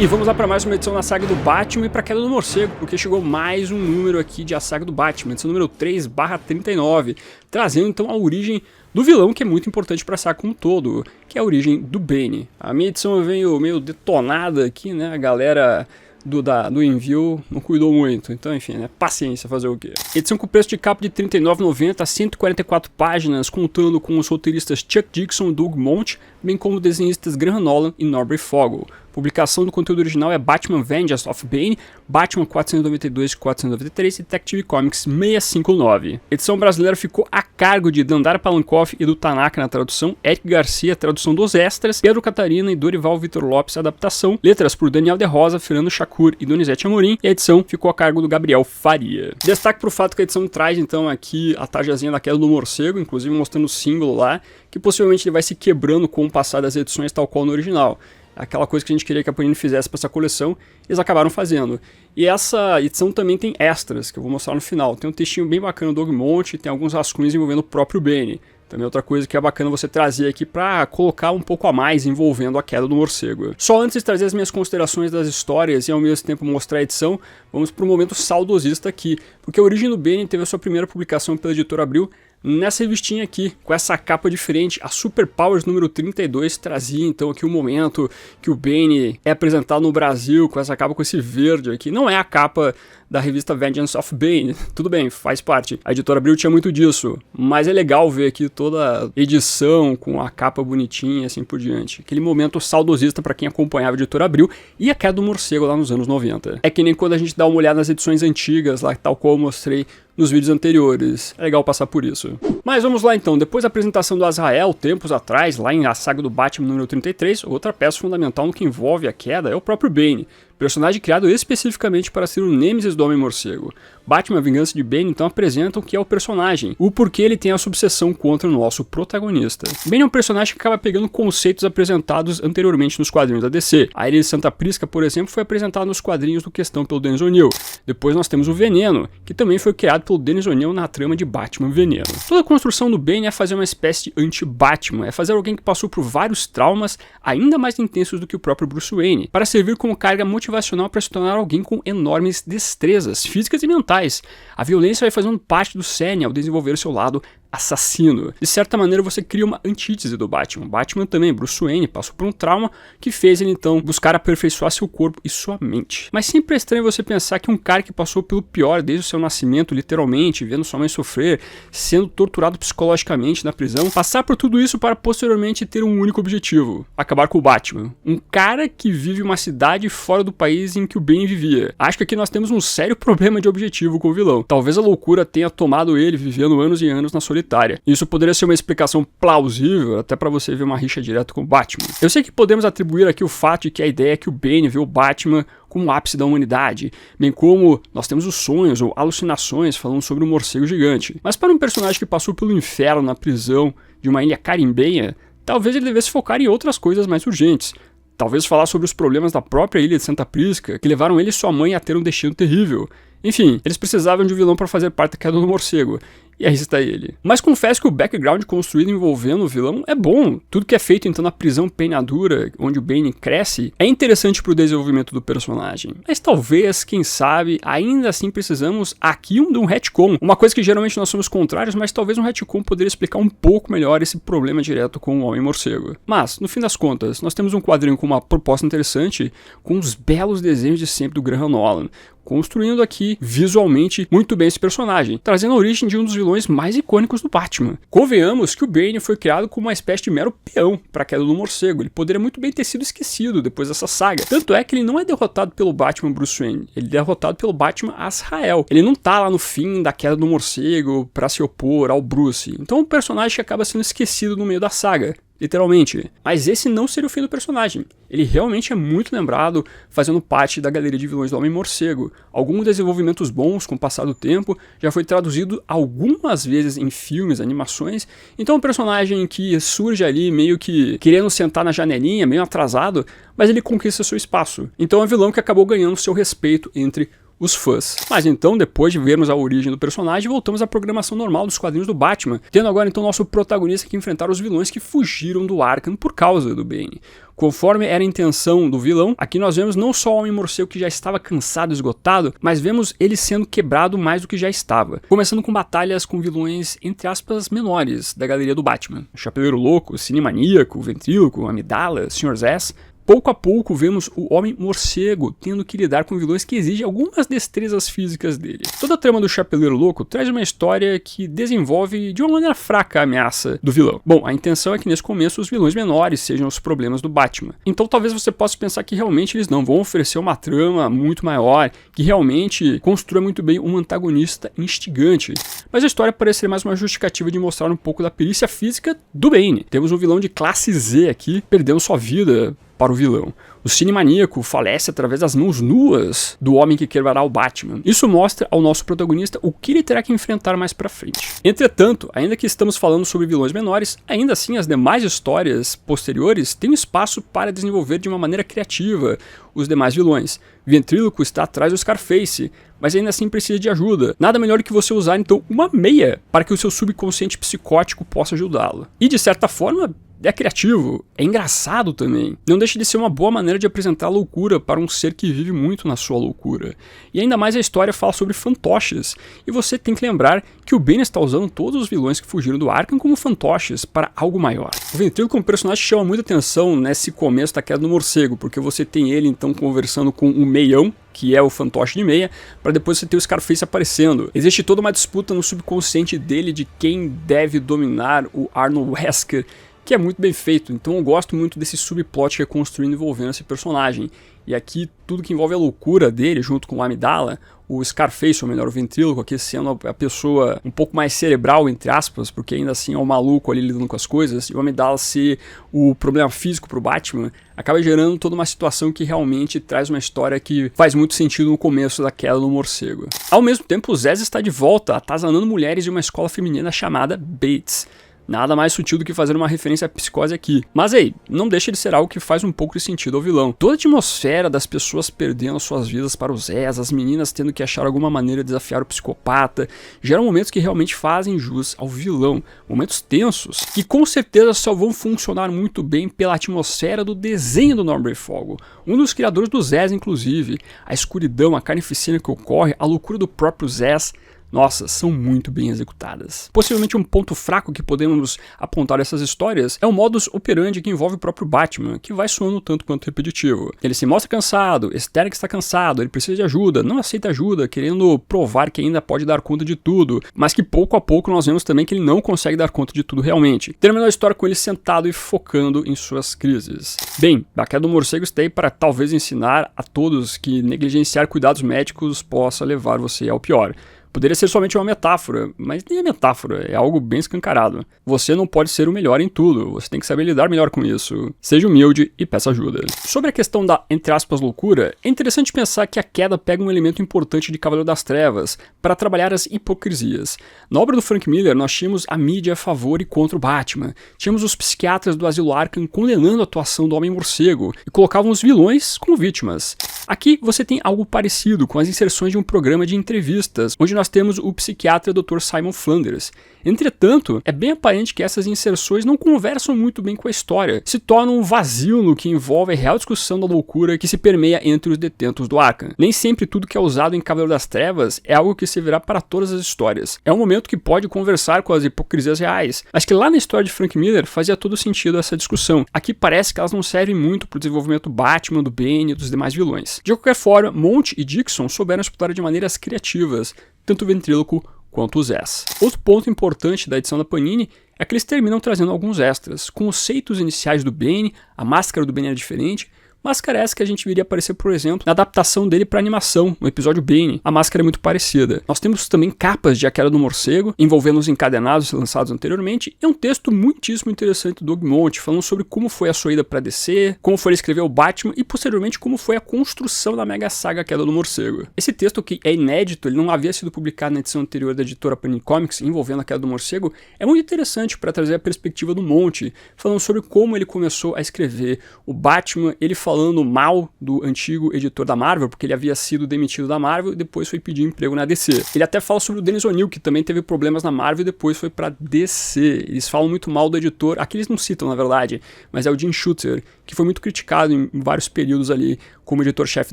E vamos lá para mais uma edição na saga do Batman e para a queda do morcego, porque chegou mais um número aqui de A Saga do Batman, edição número 3/39, trazendo então a origem do vilão, que é muito importante para a saga como um todo, que é a origem do Bane. A minha edição veio meio detonada aqui, né, a galera do envio não cuidou muito, então enfim, né, paciência, fazer o quê. Edição com preço de capa de R$ 39,90, 144 páginas, contando com os roteiristas Chuck Dixon e Doug Moench, bem como desenhistas Graham Nolan e Norbert Fogel. Publicação do conteúdo original é Batman Vengeance of Bane, Batman 492 e 493 e Detective Comics 659. Edição brasileira ficou a cargo de Dandara Palankoff e do Tanaka na tradução, Eric Garcia, tradução dos extras, Pedro Catarina e Dorival Vitor Lopes, adaptação, letras por Daniel De Rosa, Fernando Chacur e Donizete Amorim, e a edição ficou a cargo do Gabriel Faria. Destaque para o fato que a edição traz então aqui a tarjazinha da queda do morcego, inclusive mostrando o símbolo lá, que possivelmente ele vai se quebrando com o passar das edições tal qual no original. Aquela coisa que a gente queria que a Panini fizesse para essa coleção, eles acabaram fazendo. E essa edição também tem extras, que eu vou mostrar no final. Tem um textinho bem bacana do Doug Moench, tem alguns rascunhos envolvendo o próprio Bane. Também outra coisa que é bacana você trazer aqui para colocar um pouco a mais envolvendo a queda do morcego. Só antes de trazer as minhas considerações das histórias e ao mesmo tempo mostrar a edição, vamos para um momento saudosista aqui, porque a origem do Bane teve a sua primeira publicação pela editora Abril nessa revistinha aqui, com essa capa diferente. A Super Powers número 32 trazia então aqui o momento que o Bane é apresentado no Brasil com essa capa, com esse verde aqui. Não é a capa da revista Vengeance of Bane, tudo bem, faz parte. A editora Abril tinha muito disso, mas é legal ver aqui toda a edição com a capa bonitinha e assim por diante. Aquele momento saudosista para quem acompanhava a editora Abril e a queda do morcego lá nos anos 90. É que nem quando a gente dá uma olhada nas edições antigas, lá tal qual eu mostrei nos vídeos anteriores. É legal passar por isso. Mas vamos lá então, depois da apresentação do Azrael, tempos atrás, lá em A Saga do Batman número 33, outra peça fundamental no que envolve a queda é o próprio Bane, personagem criado especificamente para ser o nêmesis do Homem-Morcego. Batman, a Vingança de Bane, então apresentam o que é o personagem, o porquê ele tem essa obsessão contra o nosso protagonista. Bane é um personagem que acaba pegando conceitos apresentados anteriormente nos quadrinhos da DC. A Ilha de Santa Prisca, por exemplo, foi apresentada nos quadrinhos do Questão pelo Dennis O'Neil. Depois nós temos o Veneno, que também foi criado pelo Dennis O'Neil na trama de Batman Veneno. Toda a construção do Bane é fazer uma espécie de anti-Batman, é fazer alguém que passou por vários traumas ainda mais intensos do que o próprio Bruce Wayne, para servir como carga motivacional para se tornar alguém com enormes destrezas físicas e mentais. A violência vai fazendo parte do cerne ao desenvolver o seu lado assassino. De certa maneira você cria uma antítese do Batman. Batman também, Bruce Wayne, passou por um trauma que fez ele então buscar aperfeiçoar seu corpo e sua mente. Mas sempre é estranho você pensar que um cara que passou pelo pior desde o seu nascimento, literalmente, vendo sua mãe sofrer, sendo torturado psicologicamente na prisão, passar por tudo isso para posteriormente ter um único objetivo: acabar com o Batman. Um cara que vive uma cidade fora do país em que o Bane vivia. Acho que aqui nós temos um sério problema de objetivo com o vilão. Talvez a loucura tenha tomado ele vivendo anos e anos na solitária. Isso poderia ser uma explicação plausível, até para você ver uma rixa direta com o Batman. Eu sei que podemos atribuir aqui o fato de que a ideia é que o Bane vê o Batman como o ápice da humanidade, bem como nós temos os sonhos ou alucinações falando sobre o morcego gigante. Mas para um personagem que passou pelo inferno na prisão de uma ilha carimbenha, talvez ele devesse focar em outras coisas mais urgentes. Talvez falar sobre os problemas da própria ilha de Santa Prisca, que levaram ele e sua mãe a ter um destino terrível. Enfim, eles precisavam de um vilão para fazer parte da queda do morcego. E aí está ele. Mas confesso que o background construído envolvendo o vilão é bom. Tudo que é feito então na prisão penhadura, onde o Bane cresce, é interessante para o desenvolvimento do personagem. Mas talvez, quem sabe, ainda assim precisamos aqui de um retcon. Uma coisa que geralmente nós somos contrários, mas talvez um retcon poderia explicar um pouco melhor esse problema direto com o Homem-Morcego. Mas, no fim das contas, nós temos um quadrinho com uma proposta interessante, com os belos desenhos de sempre do Graham Nolan, construindo aqui visualmente muito bem esse personagem, trazendo a origem de um dos vilões mais icônicos do Batman. Convenhamos que o Bane foi criado como uma espécie de mero peão para a queda do morcego. Ele poderia muito bem ter sido esquecido depois dessa saga. Tanto é que ele não é derrotado pelo Batman Bruce Wayne, ele é derrotado pelo Batman Azrael. Ele não tá lá no fim da queda do morcego para se opor ao Bruce. Então é um personagem que acaba sendo esquecido no meio da saga. Literalmente. Mas esse não seria o fim do personagem. Ele realmente é muito lembrado, fazendo parte da galeria de vilões do Homem-Morcego. Alguns desenvolvimentos bons com o passar do tempo, já foi traduzido algumas vezes em filmes, animações. Então é um personagem que surge ali meio que querendo sentar na janelinha, meio atrasado, mas ele conquista seu espaço. Então é um vilão que acabou ganhando seu respeito entre os fãs. Mas então, depois de vermos a origem do personagem, voltamos à programação normal dos quadrinhos do Batman, tendo agora então nosso protagonista que enfrentar os vilões que fugiram do Arkham por causa do Bane. Conforme era a intenção do vilão, aqui nós vemos não só o Homem-Morcego que já estava cansado e esgotado, mas vemos ele sendo quebrado mais do que já estava. Começando com batalhas com vilões, entre aspas, menores da galeria do Batman. O Chapeleiro Louco, o Cinemaníaco, o Ventríloco, a Amidala, o Sr. Zsasz. Pouco a pouco vemos o Homem-Morcego tendo que lidar com vilões que exigem algumas destrezas físicas dele. Toda a trama do Chapeleiro Louco traz uma história que desenvolve de uma maneira fraca a ameaça do vilão. Bom, a intenção é que nesse começo os vilões menores sejam os problemas do Batman. Então talvez você possa pensar que realmente eles não vão oferecer uma trama muito maior, que realmente construa muito bem um antagonista instigante. Mas a história parece ser mais uma justificativa de mostrar um pouco da perícia física do Bane. Temos um vilão de classe Z aqui, perdendo sua vida para o vilão. O Cinemaníaco falece através das mãos nuas do homem que quebrará o Batman. Isso mostra ao nosso protagonista o que ele terá que enfrentar mais pra frente. Entretanto, ainda que estamos falando sobre vilões menores, ainda assim as demais histórias posteriores têm espaço para desenvolver de uma maneira criativa os demais vilões. Ventríloco está atrás do Scarface, mas ainda assim precisa de ajuda. Nada melhor que você usar então uma meia para que o seu subconsciente psicótico possa ajudá-lo. E de certa forma, é criativo, é engraçado também. Não deixa de ser uma boa maneira de apresentar a loucura para um ser que vive muito na sua loucura. E ainda mais a história fala sobre fantoches, e você tem que lembrar que o Bane está usando todos os vilões que fugiram do Arkham como fantoches para algo maior. O Ventríloco como personagem chama muita atenção nesse começo da queda do morcego, porque você tem ele então conversando com o Meião, que é o fantoche de meia, para depois você ter o Scarface aparecendo. Existe toda uma disputa no subconsciente dele de quem deve dominar o Arnold Wesker, que é muito bem feito, então eu gosto muito desse subplot que é construindo envolvendo esse personagem. E aqui tudo que envolve a loucura dele, junto com o Amidala, o Scarface, ou melhor, o Ventríloco, aqui sendo a pessoa um pouco mais cerebral, entre aspas, porque ainda assim é um maluco ali lidando com as coisas, e o Amidala ser o problema físico pro Batman, acaba gerando toda uma situação que realmente traz uma história que faz muito sentido no começo da queda do morcego. Ao mesmo tempo, o Zsasz está de volta, atazanando mulheres de uma escola feminina chamada Bates. Nada mais sutil do que fazer uma referência à psicose aqui. Mas aí, não deixa de ser algo que faz um pouco de sentido ao vilão. Toda a atmosfera das pessoas perdendo suas vidas para o Zsasz, as meninas tendo que achar alguma maneira de desafiar o psicopata, geram momentos que realmente fazem jus ao vilão. Momentos tensos, que com certeza só vão funcionar muito bem pela atmosfera do desenho do Norman Breyfogle. Um dos criadores do Zsasz, inclusive. A escuridão, a carnificina que ocorre, a loucura do próprio Zsasz, nossa, são muito bem executadas. Possivelmente um ponto fraco que podemos apontar essas histórias é o modus operandi que envolve o próprio Batman, que vai soando tanto quanto repetitivo. Ele se mostra cansado, externa que está cansado, ele precisa de ajuda, não aceita ajuda, querendo provar que ainda pode dar conta de tudo, mas que pouco a pouco nós vemos também que ele não consegue dar conta de tudo realmente. Termina a história com ele sentado e focando em suas crises. Bem, a queda do morcego está aí para talvez ensinar a todos que negligenciar cuidados médicos possa levar você ao pior. Poderia ser somente uma metáfora, mas nem é metáfora, é algo bem escancarado. Você não pode ser o melhor em tudo, você tem que saber lidar melhor com isso. Seja humilde e peça ajuda. Sobre a questão da, entre aspas, loucura, é interessante pensar que a queda pega um elemento importante de Cavaleiro das Trevas para trabalhar as hipocrisias. Na obra do Frank Miller, nós tínhamos a mídia a favor e contra o Batman. Tínhamos os psiquiatras do Asilo Arkham condenando a atuação do Homem-Morcego e colocavam os vilões como vítimas. Aqui você tem algo parecido com as inserções de um programa de entrevistas, onde nós temos o psiquiatra Dr. Simon Flanders. Entretanto, é bem aparente que essas inserções não conversam muito bem com a história, se tornam um vazio no que envolve a real discussão da loucura que se permeia entre os detentos do Arkham. Nem sempre tudo que é usado em Cavaleiro das Trevas é algo que servirá para todas as histórias. É um momento que pode conversar com as hipocrisias reais, mas que lá na história de Frank Miller fazia todo sentido essa discussão. Aqui parece que elas não servem muito para o desenvolvimento do Batman, do Bane e dos demais vilões. De qualquer forma, Monte e Dixon souberam explorar de maneiras criativas tanto o Ventríloco quanto o Zsasz. Outro ponto importante da edição da Panini é que eles terminam trazendo alguns extras. Conceitos iniciais do Bane, a máscara do Bane era diferente, máscara essa que a gente viria aparecer, por exemplo, na adaptação dele para animação, no episódio Bane. A máscara é muito parecida. Nós temos também capas de A Queda do Morcego, envolvendo os encadenados lançados anteriormente, e um texto muitíssimo interessante do Doug Moench, falando sobre como foi a sua ida para DC, como foi ele escrever o Batman e, posteriormente, como foi a construção da mega saga A Queda do Morcego. Esse texto, que é inédito, ele não havia sido publicado na edição anterior da editora Panini Comics, envolvendo A Queda do Morcego, é muito interessante para trazer a perspectiva do Moench, falando sobre como ele começou a escrever o Batman, ele falando falando mal do antigo editor da Marvel, porque ele havia sido demitido da Marvel e depois foi pedir emprego na DC. Ele até fala sobre o Dennis O'Neil, que também teve problemas na Marvel e depois foi pra DC. Eles falam muito mal do editor, aqui eles não citam na verdade, mas é o Jim Shooter, que foi muito criticado em vários períodos ali como editor-chefe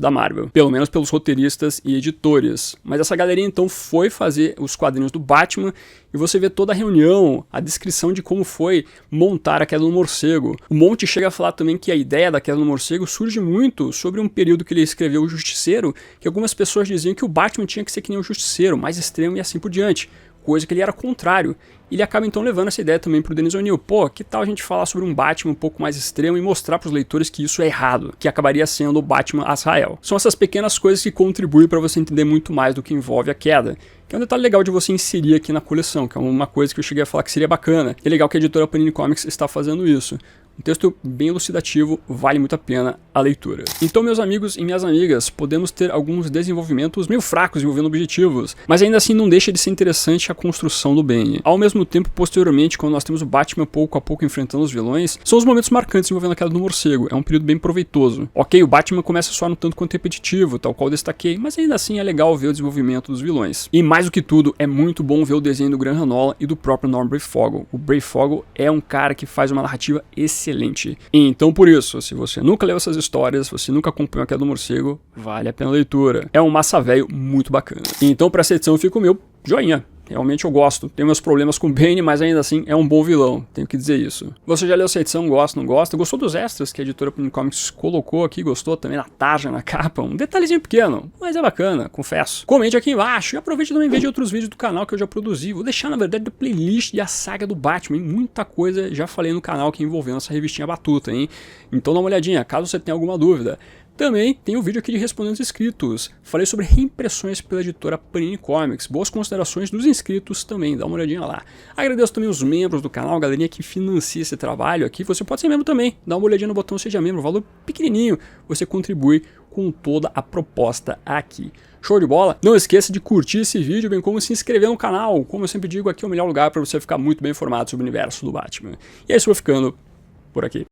da Marvel, pelo menos pelos roteiristas e editores. Mas essa galerinha então foi fazer os quadrinhos do Batman e você vê toda a reunião, a descrição de como foi montar a Queda do Morcego. O Monte chega a falar também que a ideia da Queda do Morcego surge muito sobre um período que ele escreveu O Justiceiro, que algumas pessoas diziam que o Batman tinha que ser que nem o Justiceiro, mais extremo e assim por diante, coisa que ele era contrário. Ele acaba então levando essa ideia também pro Dennis O'Neil. Pô, que tal a gente falar sobre um Batman um pouco mais extremo e mostrar pros leitores que isso é errado, que acabaria sendo o Batman Azrael. São essas pequenas coisas que contribuem para você entender muito mais do que envolve a queda, que é um detalhe legal de você inserir aqui na coleção, que é uma coisa que eu cheguei a falar que seria bacana. É legal que a editora Panini Comics está fazendo isso. Um texto bem elucidativo, vale muito a pena a leitura. Então, meus amigos e minhas amigas, podemos ter alguns desenvolvimentos meio fracos envolvendo objetivos, mas ainda assim não deixa de ser interessante a construção do Bane. Ao mesmo tempo, posteriormente, quando nós temos o Batman pouco a pouco enfrentando os vilões, são os momentos marcantes envolvendo a Queda do Morcego. É um período bem proveitoso. Ok, o Batman começa só no tanto quanto repetitivo, tal qual destaquei, mas ainda assim é legal ver o desenvolvimento dos vilões. E mais do que tudo, é muito bom ver o desenho do Graham Nolan e do próprio Norman Breyfogle. O Breyfogle é um cara que faz uma narrativa excelente. Então por isso, se você nunca leu essas histórias, se você nunca acompanhou a Queda do Morcego, vale a pena a leitura. É um massa velho muito bacana. Então para essa edição fica o meu joinha. Realmente eu gosto. Tenho meus problemas com o Bane, mas ainda assim é um bom vilão. Tenho que dizer isso. Você já leu essa edição? Gosta, não gosta? Gostou dos extras que a editora Panini Comics colocou aqui? Gostou também na tarja, na capa? Um detalhezinho pequeno, mas é bacana, confesso. Comente aqui embaixo e aproveite também ver de outros vídeos do canal que eu já produzi. Vou deixar, na verdade, a playlist e a saga do Batman. Muita coisa já falei no canal que envolvendo essa revistinha batuta, hein? Então dá uma olhadinha, caso você tenha alguma dúvida. Também tem um vídeo aqui de respondendo os inscritos. Falei sobre reimpressões pela editora Panini Comics. Boas considerações dos inscritos também, dá uma olhadinha lá. Agradeço também os membros do canal, a galerinha que financia esse trabalho aqui. Você pode ser membro também, dá uma olhadinha no botão Seja Membro, valor pequenininho. Você contribui com toda a proposta aqui. Show de bola? Não esqueça de curtir esse vídeo, bem como se inscrever no canal. Como eu sempre digo, aqui é o melhor lugar para você ficar muito bem informado sobre o universo do Batman. E é isso, eu vou ficando por aqui.